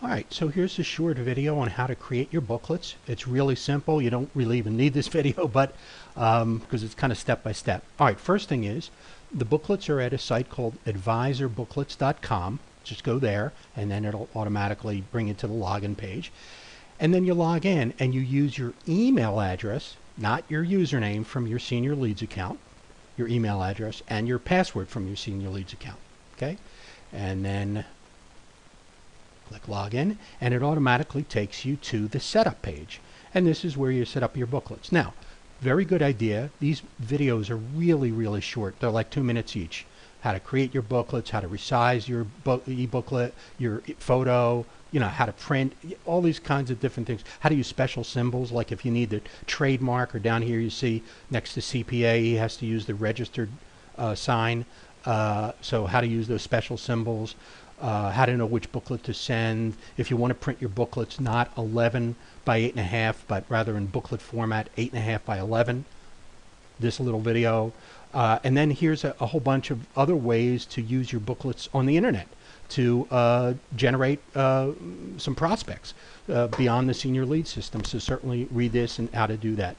Alright, so here's a short video on how to create your booklets. It's really simple. You don't really even need this video, but because it's kind of step by step. Alright, first thing is the booklets are at a site called advisorbooklets.com. Just go there and then it'll automatically bring you to the login page. And then you log in and you use your email address, not your username from your SeniorLeads account, your email address, and your password from your SeniorLeads account. Okay? And then click login and it automatically takes you to the setup page. And this is where you set up your booklets. Now, very good idea. These videos are really short. They're like 2 minutes each. How to create your booklets, how to resize your e-booklet, your photo, you know, how to print, all these kinds of different things. How to use special symbols, like if you need the trademark, or down here you see next to CPA, he has to use the registered sign. So how to use those special symbols. How to know which booklet to send. If you want to print your booklets not 11 by 8.5, but rather in booklet format 8.5 by 11, this little video. And then here's a whole bunch of other ways to use your booklets on the internet to generate some prospects beyond the SeniorLeads system. So certainly read this and how to do that.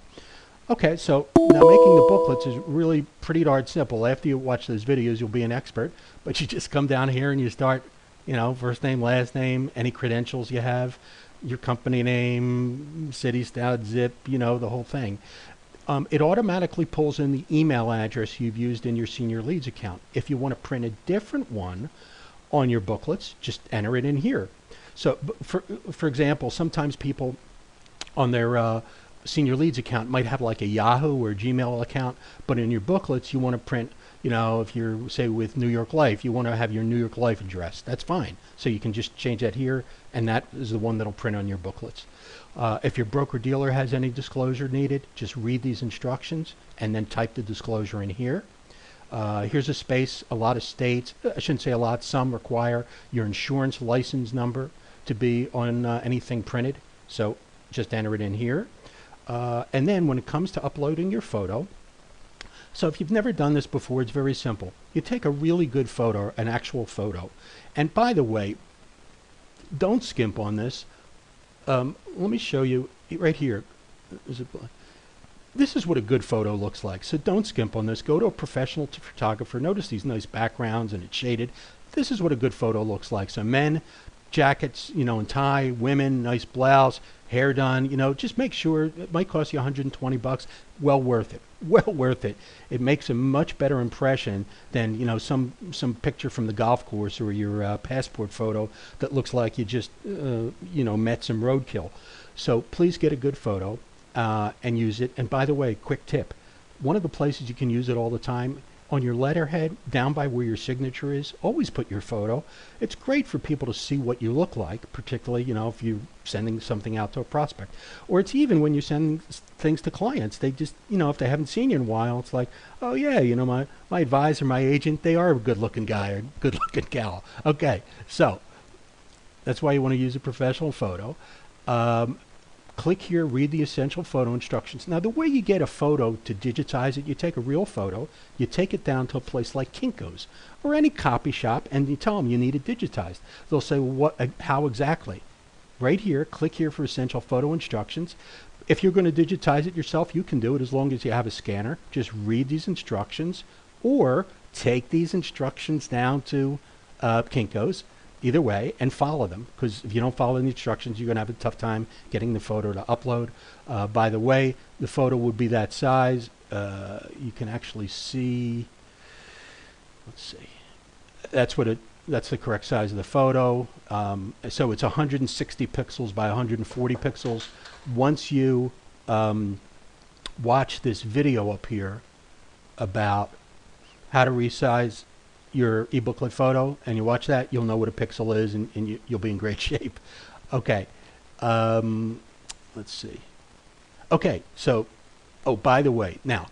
Okay, so now making the booklets is really pretty darn simple. After you watch those videos, you'll be an expert. But you just come down here and you start, you know, first name, last name, any credentials you have, your company name, city, state, zip, you know, the whole thing. It automatically pulls in the email address you've used in your SeniorLeads account. If you want to print a different one on your booklets, just enter it in here. So, for example, sometimes people on their SeniorLeads account might have like a Yahoo or Gmail account, but in your booklets you want to print, you know, if you're say with New York Life, you want to have your New York Life address. That's fine. So you can just change that here, and that is the one that'll print on your booklets. If your broker-dealer has any disclosure needed, just read these instructions and then type the disclosure in here. Here's a space. A lot of states, I shouldn't say a lot, some require your insurance license number to be on anything printed. So just enter it in here. And then when it comes to uploading your photo, so if you've never done this before, it's very simple. You take a really good photo, an actual photo. And by the way, don't skimp on this. Let me show you right here. This is what a good photo looks like. So don't skimp on this. Go to a professional photographer. Notice these nice backgrounds and it's shaded. This is what a good photo looks like. So men, jackets, you know, and tie, women, nice blouse, hair done, you know, just make sure. It might cost you 120 bucks. Well worth it. Well worth it. It makes a much better impression than, you know, some picture from the golf course or your passport photo that looks like you just, you know, met some roadkill. So please get a good photo and use it. And by the way, quick tip. One of the places you can use it all the time, on your letterhead, down by where your signature is, always put your photo. It's great for people to see what you look like, particularly, you know, if you're sending something out to a prospect. Or it's even when you send things to clients. They just, you know, if they haven't seen you in a while, it's like, oh yeah, you know, my advisor, my agent, they are a good-looking guy or good-looking gal. Okay, so that's why you want to use a professional photo. Click here, read the essential photo instructions. Now, the way you get a photo to digitize it, you take a real photo, you take it down to a place like Kinko's or any copy shop, and you tell them you need it digitized. They'll say, well, how exactly? Right here, click here for essential photo instructions. If you're going to digitize it yourself, you can do it as long as you have a scanner. Just read these instructions or take these instructions down to Kinko's. Either way, and follow them, because if you don't follow the instructions, you're going to have a tough time getting the photo to upload. By the way, the photo would be that size. You can actually see, let's see, that's the correct size of the photo. So it's 160 pixels by 140 pixels. Once you watch this video up here about how to resize your e-booklet photo, and you watch that, you'll know what a pixel is, and you'll be in great shape. Okay, let's see. Okay, so, oh, by the way, now,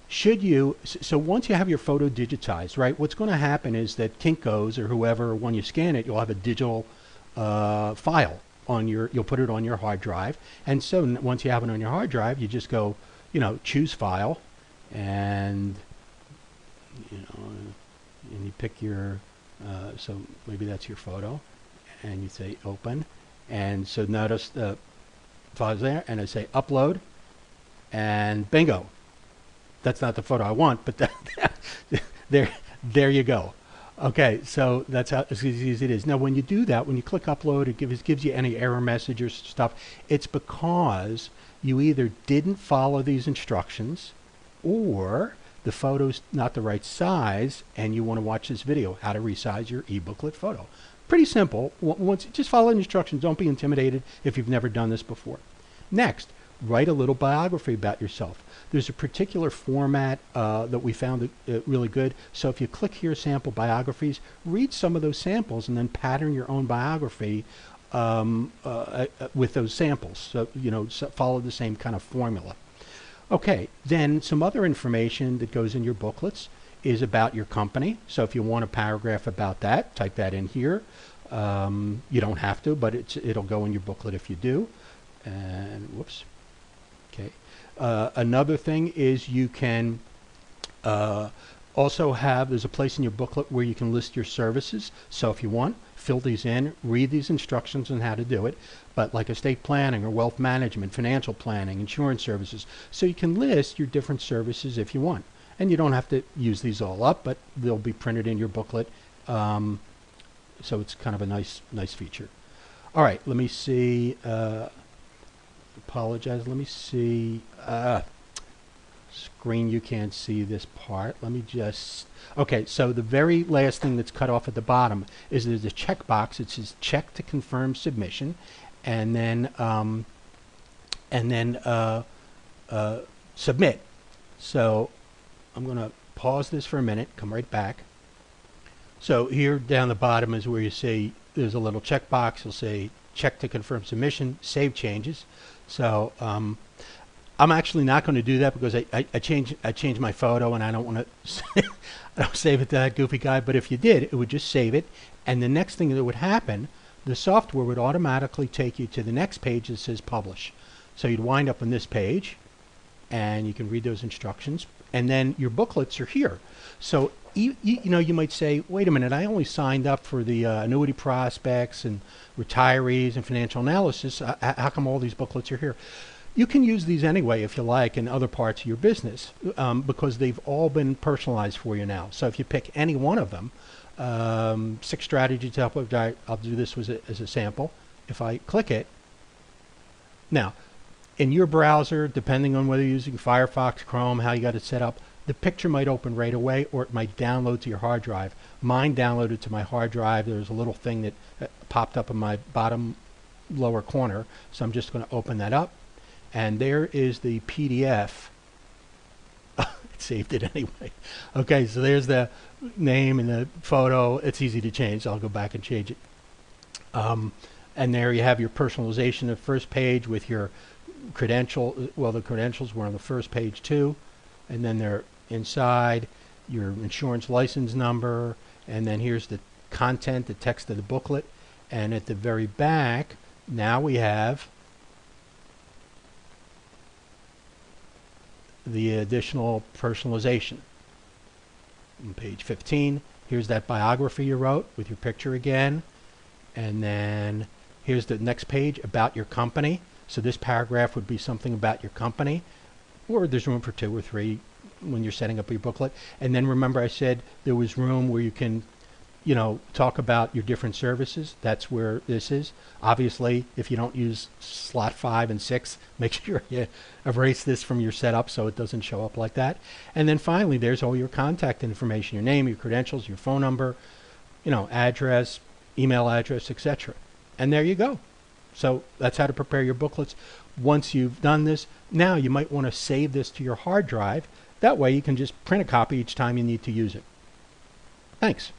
so once you have your photo digitized, right, what's going to happen is that Kinko's or whoever, when you scan it, you'll have a digital file on you'll put it on your hard drive, and so once you have it on your hard drive, you just go, you know, choose file, and, you know, and you pick your, so maybe that's your photo, and you say open, and so notice the file's there, and I say upload, and bingo. That's not the photo I want, but there you go. Okay, so that's how as easy as it is. Now, when you do that, when you click upload, it gives you any error message or stuff. It's because you either didn't follow these instructions, or the photo's not the right size, and you want to watch this video, how to resize your e-booklet photo. Pretty simple. Once just follow the instructions. Don't be intimidated if you've never done this before. Next, write a little biography about yourself. There's a particular format that we found really good. So if you click here, sample biographies, read some of those samples and then pattern your own biography with those samples. So, follow the same kind of formula. Okay, then some other information that goes in your booklets is about your company. So if you want a paragraph about that, type that in here. You don't have to, but it'll go in your booklet if you do. And whoops. Okay. Another thing is you can also there's a place in your booklet where you can list your services. So if you want, fill these in, read these instructions on how to do it. But like estate planning or wealth management, financial planning, insurance services. So you can list your different services if you want. And you don't have to use these all up, but they'll be printed in your booklet. So it's kind of a nice feature. All right, let me see. Apologize. Let me see. Screen, you can't see this part. Let me just. Okay, so the very last thing that's cut off at the bottom is there's a checkbox. It says check to confirm submission, and then submit. So I'm going to pause this for a minute. Come right back. So here down the bottom is where you see there's a little checkbox. You'll say check to confirm submission, save changes. So I'm actually not going to do that because I changed my photo and I don't want to I don't save it to that goofy guy. But if you did, it would just save it, and the next thing that would happen, the software would automatically take you to the next page that says publish. So you'd wind up on this page, and you can read those instructions, and then your booklets are here. So you might say, wait a minute, I only signed up for the annuity prospects and retirees and financial analysis. How come all these booklets are here? You can use these anyway if you like in other parts of your business because they've all been personalized for you now. So if you pick any one of them, 6 strategies to help with I'll do this as a sample. If I click it, now in your browser, depending on whether you're using Firefox, Chrome, how you got it set up, the picture might open right away, or it might download to your hard drive. Mine downloaded to my hard drive. There's a little thing that popped up in my bottom lower corner, so I'm just going to open that up, and there is the PDF. It saved it anyway. Okay, so there's the name and the photo. It's easy to change, so I'll go back and change it. And there you have your personalization of first page with your credential. Well, the credentials were on the first page too, and then they're inside your insurance license number, and then here's the content, the text of the booklet, and at the very back now we have the additional personalization. On page 15, here's that biography you wrote with your picture again, and then here's the next page about your company. So this paragraph would be something about your company, or there's room for 2 or 3 when you're setting up your booklet. And then remember I said there was room where you can, talk about your different services. That's where this is. Obviously, if you don't use slot 5 and 6, make sure you erase this from your setup so it doesn't show up like that. And then finally, there's all your contact information, your name, your credentials, your phone number, address, email address, etc. And there you go. So that's how to prepare your booklets. Once you've done this, now you might want to save this to your hard drive. That way you can just print a copy each time you need to use it. Thanks.